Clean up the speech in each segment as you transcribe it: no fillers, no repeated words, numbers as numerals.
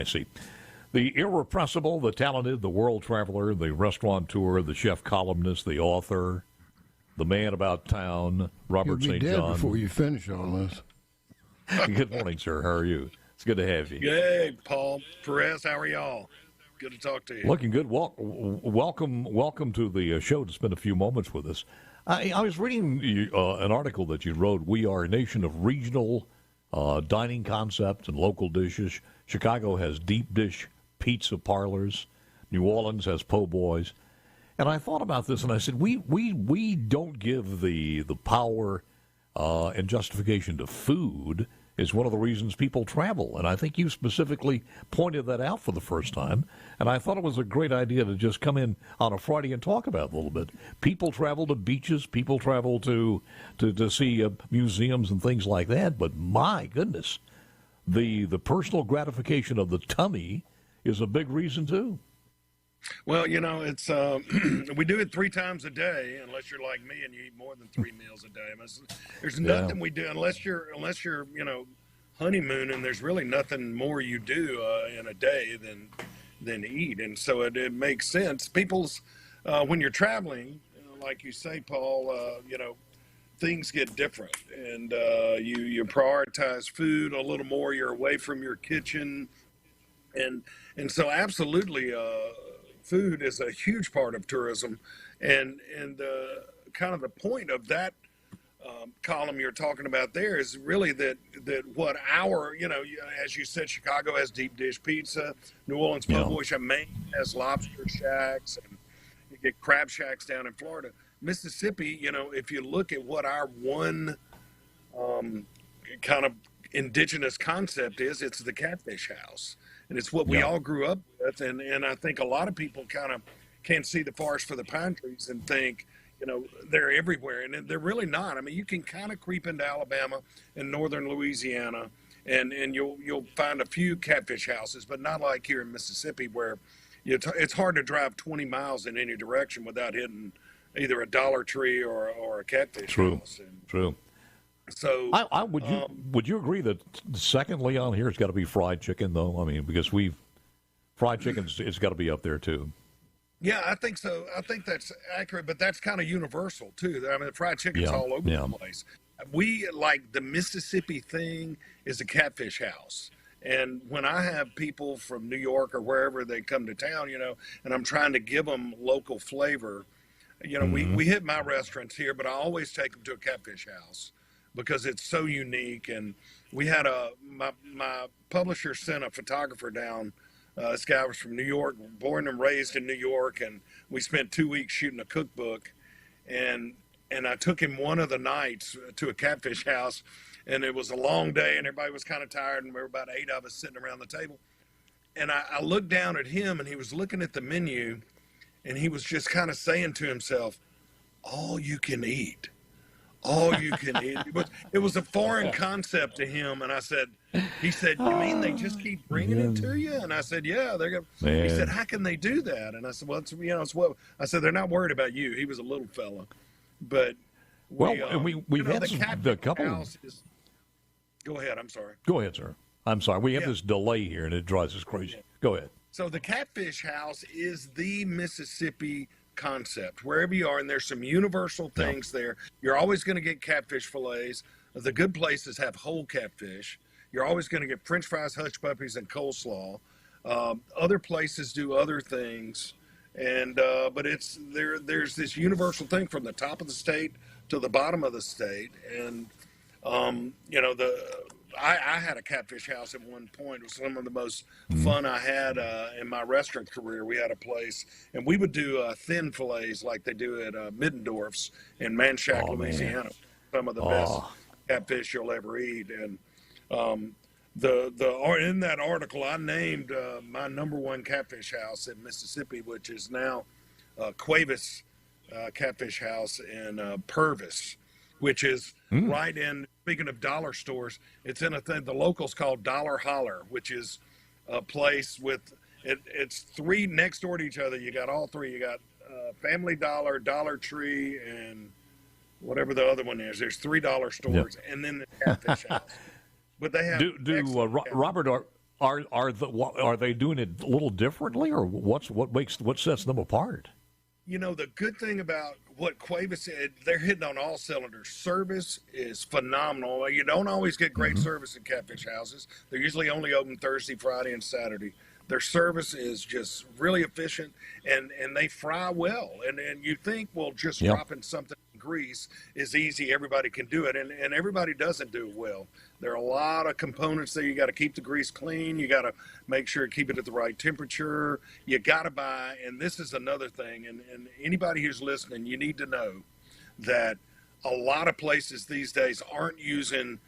I see. The irrepressible, the talented, the world traveler, the restaurateur, the chef columnist, the author, the man about town, Robert You'll St. be dead John. before you finish all this. Good morning, sir. How are you? It's good to have you. Hey, Paul Perez, how are y'all? Good to talk to you. Looking good. Welcome to the show to spend a few moments with us. I was reading an article that you wrote. We are a nation of regional dining concepts and local dishes. Chicago has deep dish pizza parlors. New Orleans has po' boys. And I thought about this, and I said, we don't give the power and justification to food is one of the reasons people travel. And I think you specifically pointed that out for the first time. And I thought it was a great idea to just come in on a Friday and talk about it a little bit. People travel to beaches. People travel to see museums and things like that. But my goodness, the personal gratification of the tummy is a big reason, too. Well, it's we do it 3 times a day, unless you're like me and you eat more than 3 meals a day. There's nothing we do unless you're honeymooning. There's really nothing more you do in a day than eat, and so it makes sense. People's when you're traveling, like you say, Paul, things get different, and you prioritize food a little more. You're away from your kitchen, and so absolutely. Food is a huge part of tourism, and kind of the point of that column you're talking about there is really that what our, as you said, Chicago has deep dish pizza, New Orleans po' boy, Maine has lobster shacks, and you get crab shacks down in Florida. Mississippi, if you look at what our one kind of indigenous concept is, it's the Catfish House. And it's what we all grew up with. And I think a lot of people kind of can't see the forest for the pine trees and think, they're everywhere. And they're really not. I mean, you can kind of creep into Alabama and northern Louisiana, and you'll find a few catfish houses, but not like here in Mississippi where it's hard to drive 20 miles in any direction without hitting either a Dollar Tree or a catfish house. True. So, would you agree that secondly on here it's got to be fried chicken though? I mean, because fried chicken it's got to be up there too. Yeah, I think so. I think that's accurate, but that's kind of universal too. I mean, fried chicken's all over the place. We like the Mississippi thing is a Catfish House. And when I have people from New York or wherever they come to town, and I'm trying to give them local flavor, we hit my restaurants here, but I always take them to a Catfish House, because it's so unique. And we had my publisher sent a photographer down. This guy was from New York, born and raised in New York, and we spent 2 weeks shooting a cookbook. And I took him one of the nights to a Catfish House, and it was a long day, and everybody was kind of tired, and there were about 8 of us sitting around the table. And I looked down at him, and he was looking at the menu, and he was just kind of saying to himself, "All you can eat." All you can eat. It was a foreign concept to him, and he said, "You mean they just keep bringing it to you?" And I said, "Yeah, they're going." He said, "How can they do that?" And I said, "Well, it's what." I said, "They're not worried about you." He was a little fella, but we've had a couple. Go ahead. I'm sorry. Go ahead, sir. I'm sorry. We have this delay here, and it drives us crazy. Go ahead. So the Catfish House is the Mississippi concept wherever you are, and there's some universal things there. You're always going to get catfish fillets. The good places have whole catfish. You're always going to get French fries, hush puppies, and coleslaw. Other places do other things, and but it's there's this universal thing from the top of the state to the bottom of the state. And I had a Catfish House at one point. It was some of the most fun I had in my restaurant career. We had a place, and we would do thin fillets like they do at Middendorf's in Manchac, Louisiana. Some of the best catfish you'll ever eat. And in that article, I named my number one Catfish House in Mississippi, which is now Cuevas Catfish House in Purvis, which is right in, speaking of dollar stores, it's in a thing the locals call Dollar Holler, which is a place with, it's 3 next door to each other. You got all 3. You got Family Dollar, Dollar Tree, and whatever the other one is. There's $3 stores, and then the Catfish House. But they have are they doing it a little differently, or what sets them apart? The good thing about what Cueva said, they're hitting on all cylinders. Service is phenomenal. You don't always get great service in Catfish Houses. They're usually only open Thursday, Friday, and Saturday. Their service is just really efficient, and they fry well. And you think, well, just dropping something in grease is easy. Everybody can do it, and everybody doesn't do it well. There are a lot of components there. You got to keep the grease clean. You got to make sure keep it at the right temperature. You got to buy, and this is another thing, and anybody who's listening, you need to know that a lot of places these days aren't using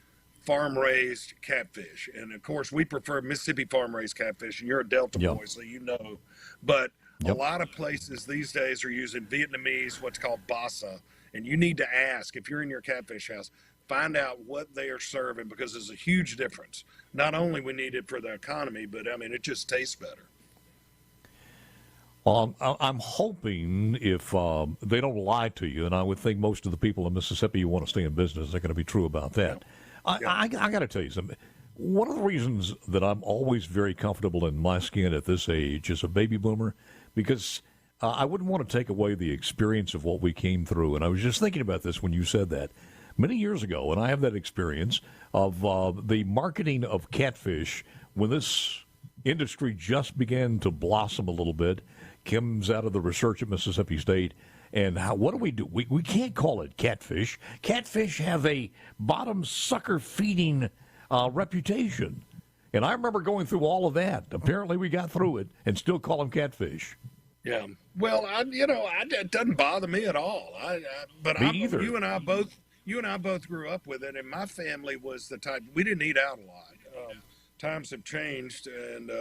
farm-raised catfish. And, of course, we prefer Mississippi farm-raised catfish, and you're a Delta boy, so you know. But a lot of places these days are using Vietnamese, what's called basa. And you need to ask, if you're in your catfish house, find out what they are serving, because there's a huge difference. Not only we need it for the economy, but, I mean, it just tastes better. I'm hoping if they don't lie to you, and I would think most of the people in Mississippi who want to stay in business are going to be true about that. I got to tell you something. One of the reasons that I'm always very comfortable in my skin at this age as a baby boomer, because I wouldn't want to take away the experience of what we came through. And I was just thinking about this when you said that. Many years ago, and I have that experience of the marketing of catfish when this industry just began to blossom a little bit, comes out of the research at Mississippi State. And what do? We can't call it catfish. Catfish have a bottom sucker feeding reputation. And I remember going through all of that. Apparently we got through it and still call them catfish. Yeah. Well, it doesn't bother me at all. Either. You and I both grew up with it, and my family was the type, we didn't eat out a lot. Times have changed, and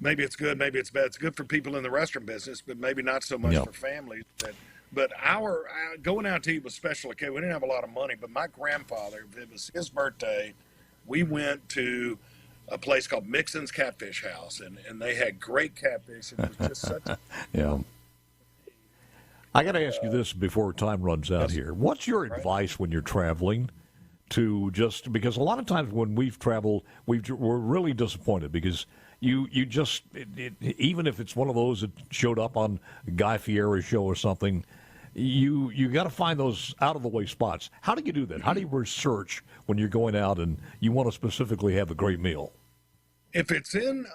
maybe it's good, maybe it's bad. It's good for people in the restaurant business, but maybe not so much for families. But our going out to eat was special. Okay, we didn't have a lot of money, but my grandfather, it was his birthday, we went to a place called Mixon's Catfish House, and they had great catfish. It was just such a I got to ask you this before time runs out here. What's your advice when you're traveling? Because a lot of times when we've traveled, we're really disappointed because you just even if it's one of those that showed up on Guy Fieri's show or something, you got to find those out of the way spots. How do you do that? How do you research when you're going out and you want to specifically have a great meal? If it's in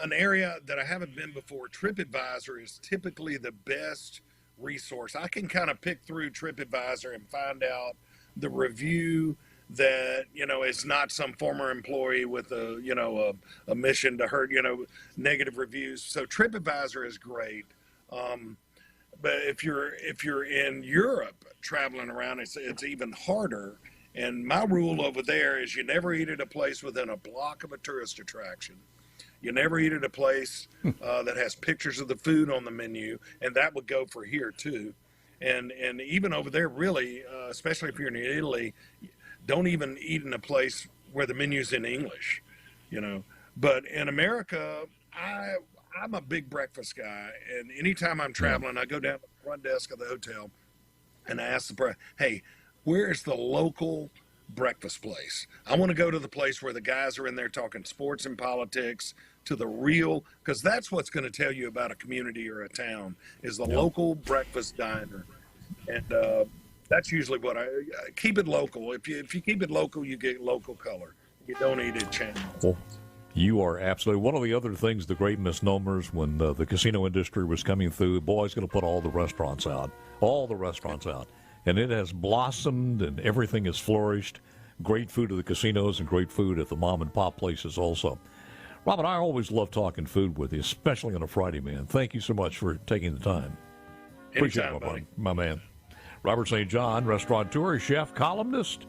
an area that I haven't been before, TripAdvisor is typically the best resource. I can kind of pick through TripAdvisor and find out the review that is not some former employee with a mission to hurt negative reviews. So TripAdvisor is great. But if you're in Europe traveling around, it's even harder. And my rule over there is you never eat at a place within a block of a tourist attraction. You never eat at a place that has pictures of the food on the menu, and that would go for here too. And even over there, really, especially if you're in Italy, don't even eat in a place where the menu's in English, But in America, I'm a big breakfast guy, and anytime I'm traveling, I go down to the front desk of the hotel and I ask hey, where's the local breakfast place? I want to go to the place where the guys are in there talking sports and politics, to the real, because that's what's going to tell you about a community or a town, is the local breakfast diner. And that's usually what I keep it local. If you keep it local, you get local color. You don't eat it channel. Well, you are absolutely one of the other things, the great misnomers when the casino industry was coming through. Boy's going to put all the restaurants out, and it has blossomed and everything has flourished. Great food at the casinos and great food at the mom and pop places also. Robin, I always love talking food with you, especially on a Friday, man. Thank you so much for taking the time. Appreciate it, my man. Robert St. John, restaurateur, chef, columnist.